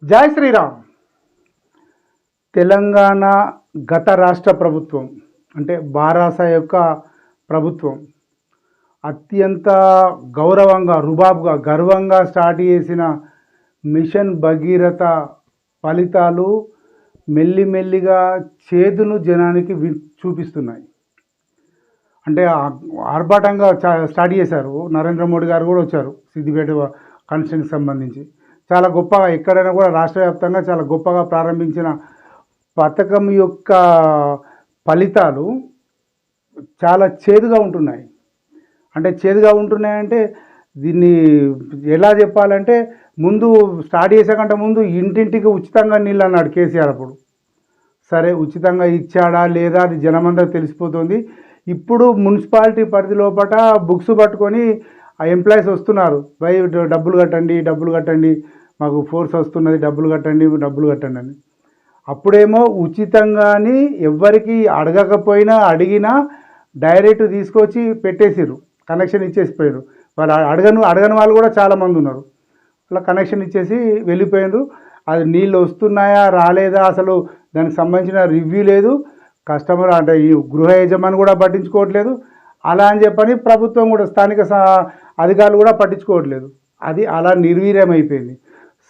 జై శ్రీరామ్. తెలంగాణ గత రాష్ట్ర ప్రభుత్వం అంటే బారాస యొక్క ప్రభుత్వం అత్యంత గౌరవంగా రుబాబుగా గర్వంగా స్టార్ట్ చేసిన మిషన్ భగీరథ ఫలితాలు మెల్లిమెల్లిగా చేదును జనానికి చూపిస్తున్నాయి. అంటే ఆర్భాటంగా స్టార్ట్ చేశారు. నరేంద్ర మోడీ గారు కూడా వచ్చారు సిద్దిపేట కాన్స్టిట్యూన్సీకి సంబంధించి. చాలా గొప్పగా ఎక్కడైనా కూడా రాష్ట్ర వ్యాప్తంగా చాలా గొప్పగా ప్రారంభించిన పథకం యొక్క ఫలితాలు చాలా చేదుగా ఉంటున్నాయి. అంటే చేదుగా ఉంటున్నాయంటే దీన్ని ఎలా చెప్పాలంటే, ముందు స్టార్ట్ చేసేకంటే ముందు ఇంటింటికి ఉచితంగా నీళ్ళు అన్నాడు కేసీఆర్. అప్పుడు సరే ఉచితంగా ఇచ్చాడా లేదా అది జనమందరికి తెలిసిపోతుంది. ఇప్పుడు మున్సిపాలిటీ పరిధి లోపల బుక్స్ పట్టుకొని ఆ ఎంప్లాయీస్ వస్తున్నారు, బై డబ్బులు కట్టండి మాకు ఫోర్స్ వస్తున్నది, డబ్బులు కట్టండి అని. అప్పుడేమో ఉచితంగాని ఎవ్వరికి అడగకపోయినా అడిగినా డైరెక్ట్ తీసుకొచ్చి పెట్టేసిర్రు, కనెక్షన్ ఇచ్చేసిపోయారు. వాళ్ళు అడగని వాళ్ళు కూడా చాలామంది ఉన్నారు. అలా కనెక్షన్ ఇచ్చేసి వెళ్ళిపోయారు. అది నీళ్ళు వస్తున్నాయా రాలేదా అసలు దానికి సంబంధించిన రివ్యూ లేదు. కస్టమర్ అంటే ఈ గృహ యజమాని కూడా పట్టించుకోవట్లేదు. అలా అని చెప్పని ప్రభుత్వం కూడా స్థానిక అధికారులు కూడా పట్టించుకోవట్లేదు. అది అలా నిర్వీర్యమైపోయింది.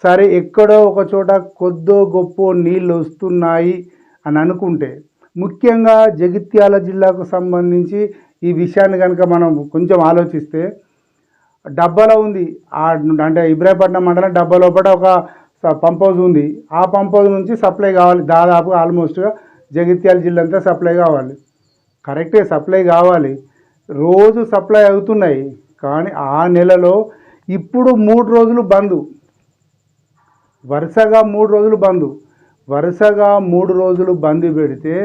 సరే ఎక్కడో ఒక చోట కొద్దో గొప్ప నీళ్ళు వస్తున్నాయి అని అనుకుంటే, ముఖ్యంగా జగిత్యాల జిల్లాకు సంబంధించి ఈ విషయాన్ని కనుక మనం కొంచెం ఆలోచిస్తే, డబ్బాలో ఉంది అంటే ఇబ్రాహీంపట్నం మండలం డబ్బా లోపల ఒక పంప్ హౌస్ ఉంది. ఆ పంప్ హౌస్ నుంచి సప్లై కావాలి, దాదాపు ఆల్మోస్ట్గా జగిత్యాల జిల్లా అంతా సప్లై కావాలి. కరెక్టే సప్లై కావాలి, రోజు సప్లై అవుతున్నాయి. కానీ ఆ నెలలో ఇప్పుడు 3 రోజులు బంద్, వరుసగా 3 రోజులు బంద్ పెడితే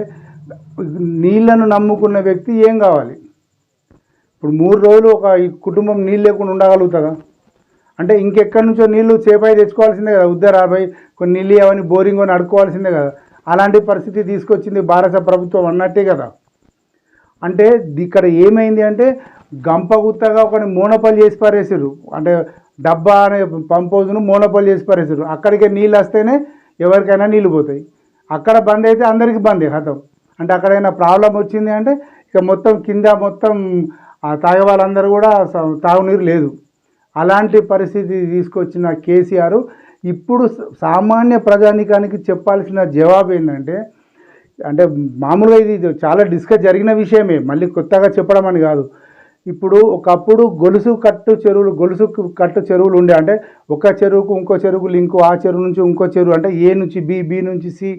నీళ్లను నమ్ముకున్న వ్యక్తి ఏం కావాలి? ఇప్పుడు 3 రోజులు ఒక కుటుంబం నీళ్ళు లేకుండా ఉండగలుగుతుందా? అంటే ఇంకెక్కడి నుంచో నీళ్లు చేపాయి తెచ్చుకోవాల్సిందే కదా, ఉద్దరాబాయి కొన్ని నీళ్ళు అవన్నీ బోరింగ్ అని అడుక్కోవాల్సిందే కదా. అలాంటి పరిస్థితి తీసుకొచ్చింది భారత ప్రభుత్వం అన్నట్టే కదా. అంటే ఇక్కడ ఏమైంది అంటే, గంపగుత్తగా ఒక మోనోపల్ చేసి పారేసారు. అంటే డబ్బా అనే పంప్ హౌస్ను మోనోపల్ చేసి పారేసారు. అక్కడికే నీళ్ళు వస్తేనే ఎవరికైనా నీళ్ళు పోతాయి. అక్కడ బంద్ అయితే అందరికీ బందే ఖతం. అంటే అక్కడైనా ప్రాబ్లం వచ్చింది అంటే ఇక మొత్తం కింద మొత్తం తాగే వాళ్ళందరూ కూడా తాగునీరు లేదు. అలాంటి పరిస్థితి తీసుకొచ్చిన కేసీఆర్ ఇప్పుడు సామాన్య ప్రజానీకానికి చెప్పాల్సిన జవాబు ఏంటంటే, అంటే మామూలుగా ఇది చాలా డిస్కస్ జరిగిన విషయమే, మళ్ళీ కొత్తగా చెప్పడం అని కాదు. ఇప్పుడు ఒకప్పుడు గొలుసు కట్టు చెరువులు ఉండే, అంటే ఒక చెరువుకు ఇంకో చెరువుకు లింకు, ఆ చెరువు నుంచి ఇంకో చెరువు, అంటే ఏ నుంచి బి, బి నుంచి సి,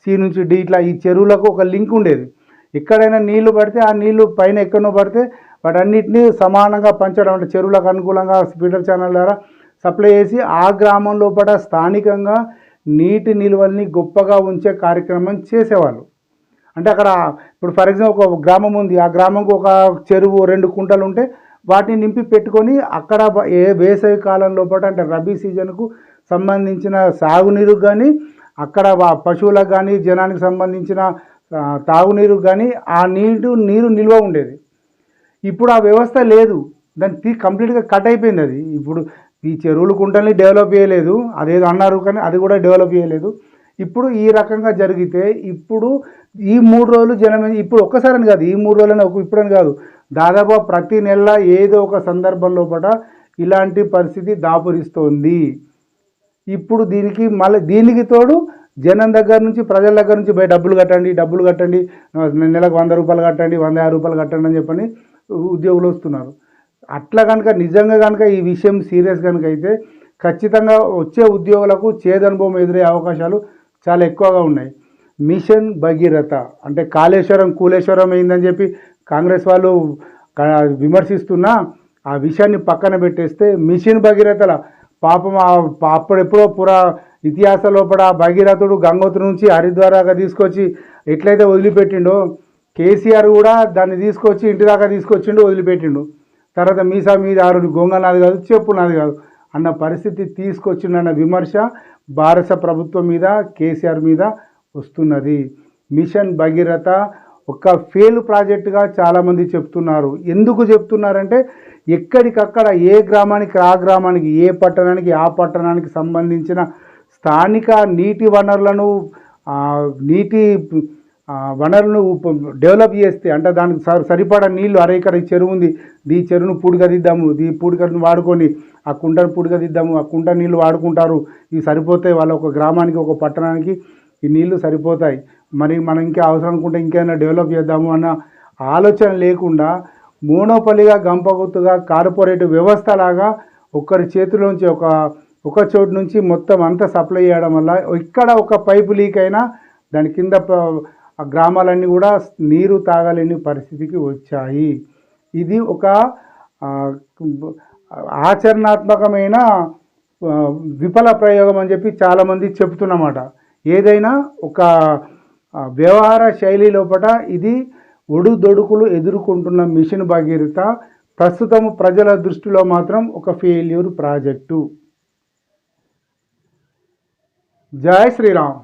సి నుంచి డి, ఇట్లా ఈ చెరువులకు ఒక లింక్ ఉండేది. ఎక్కడైనా నీళ్లు పడితే ఆ నీళ్లు పైన ఎక్కడో పడితే వాటన్నిటినీ సమానంగా పంచడం, అంటే చెరువులకు అనుకూలంగా ఫీడర్ ఛానల్ ద్వారా సప్లై చేసి ఆ గ్రామం లోపల స్థానికంగా నీటి నిల్వల్ని గొప్పగా ఉంచే కార్యక్రమం చేసేవాళ్ళు. అంటే అక్కడ ఇప్పుడు ఫర్ ఎగ్జాంపుల్ ఒక గ్రామం ఉంది, ఆ గ్రామంకు ఒక చెరువు 2 కుంటలు ఉంటే వాటిని నింపి పెట్టుకొని అక్కడ ఏ వేసవి కాలం లోపల అంటే రబీ సీజన్కు సంబంధించిన సాగునీరు కానీ, అక్కడ పశువులకు కానీ జనానికి సంబంధించిన తాగునీరు కానీ ఆ నీరు నిల్వ ఉండేది. ఇప్పుడు ఆ వ్యవస్థ లేదు, దాన్ని కంప్లీట్గా కట్ అయిపోయింది. అది ఇప్పుడు ఈ చెరువులు కుంటల్ని డెవలప్ చేయలేదు, అదేదో అన్నారు కానీ అది కూడా డెవలప్ చేయలేదు. ఇప్పుడు ఈ రకంగా జరిగితే ఇప్పుడు ఈ 3 రోజులు జనం ఇప్పుడు ఒక్కసారని కాదు, ఈ 3 రోజులని ఇప్పుడని కాదు, దాదాపు ప్రతి నెల ఏదో ఒక సందర్భం లోపల ఇలాంటి పరిస్థితి దాపురిస్తోంది. ఇప్పుడు దీనికి తోడు జనం దగ్గర నుంచి ప్రజల దగ్గర నుంచి డబ్బులు కట్టండి నెలకు 100 రూపాయలు కట్టండి, 150 రూపాయలు కట్టండి అని చెప్పని ఉద్యోగులు వస్తున్నారు. అట్లా కనుక నిజంగా కనుక ఈ విషయం సీరియస్ కనుక అయితే ఖచ్చితంగా వచ్చే ఉద్యోగులకు చేదనుభవం ఎదురయ్యే అవకాశాలు చాలా ఎక్కువగా ఉన్నాయి. మిషన్ భగీరథ అంటే కూలేశ్వరం అయిందని చెప్పి కాంగ్రెస్ వాళ్ళు విమర్శిస్తున్నా ఆ విషయాన్ని పక్కన పెట్టేస్తే, మిషన్ భగీరథల పాపం అప్పుడెప్పుడో ఇతిహాస లోపల భగీరథుడు గంగోత్రి నుంచి హరిద్వారాగా తీసుకొచ్చి ఎట్లయితే వదిలిపెట్టిండో, కేసీఆర్ కూడా దాన్ని తీసుకొచ్చి ఇంటి దాకా తీసుకొచ్చిండు, వదిలిపెట్టిండు. తర్వాత మీసా మీద 6 గొంగ నాది కాదు, చెప్పు నాది కాదు అన్న పరిస్థితి తీసుకొచ్చిండన్న విమర్శ భారత ప్రభుత్వం మీద, కేసీఆర్ మీద వస్తున్నది. మిషన్ భగీరథ ఒక ఫెయిల్ ప్రాజెక్టుగా చాలామంది చెప్తున్నారు. ఎందుకు చెప్తున్నారంటే, ఎక్కడికక్కడ ఏ గ్రామానికి ఆ గ్రామానికి, ఏ పట్టణానికి ఆ పట్టణానికి సంబంధించిన స్థానిక నీటి వనరులను నీటి వనరులను డెవలప్ చేస్తే, అంటే దానికి సరిపడా నీళ్లు అరేకర చెరువు ఉంది, ఈ చెరువును పూడిగదిద్దాము, ఈ పూడిగను వాడుకొని ఆ కుంటను పూడిగదిద్దాము, ఆ కుంట నీళ్లు వాడుకుంటారు, ఇవి సరిపోతాయి, వాళ్ళ ఒక గ్రామానికి ఒక పట్టణానికి ఈ నీళ్లు సరిపోతాయి, మరి మనం ఇంకా అవసరం అనుకుంటే ఇంకేమైనా డెవలప్ చేద్దాము అన్న ఆలోచన లేకుండా మోనోపలిగా గంపగుత్తుగా కార్పొరేట్ వ్యవస్థలాగా ఒక్కరి చేతిలోంచి ఒక చోటు నుంచి మొత్తం అంతా సప్లై చేయడం వల్ల ఇక్కడ ఒక పైపు లీక్ అయినా దాని కింద ఆ గ్రామాలన్నీ కూడా నీరు తాగలేని పరిస్థితికి వచ్చాయి. ఇది ఒక ఆచరణాత్మకమైన విఫల ప్రయోగం అని చెప్పి చాలామంది చెప్తున్నమాట. ఏదైనా ఒక వ్యవహార శైలి లోపల ఇది ఒడుదొడుకులు ఎదుర్కొంటున్న మిషన్ భగీరథ ప్రస్తుతం ప్రజల దృష్టిలో మాత్రం ఒక ఫెయిల్యూర్ ప్రాజెక్టు. జై శ్రీరామ్.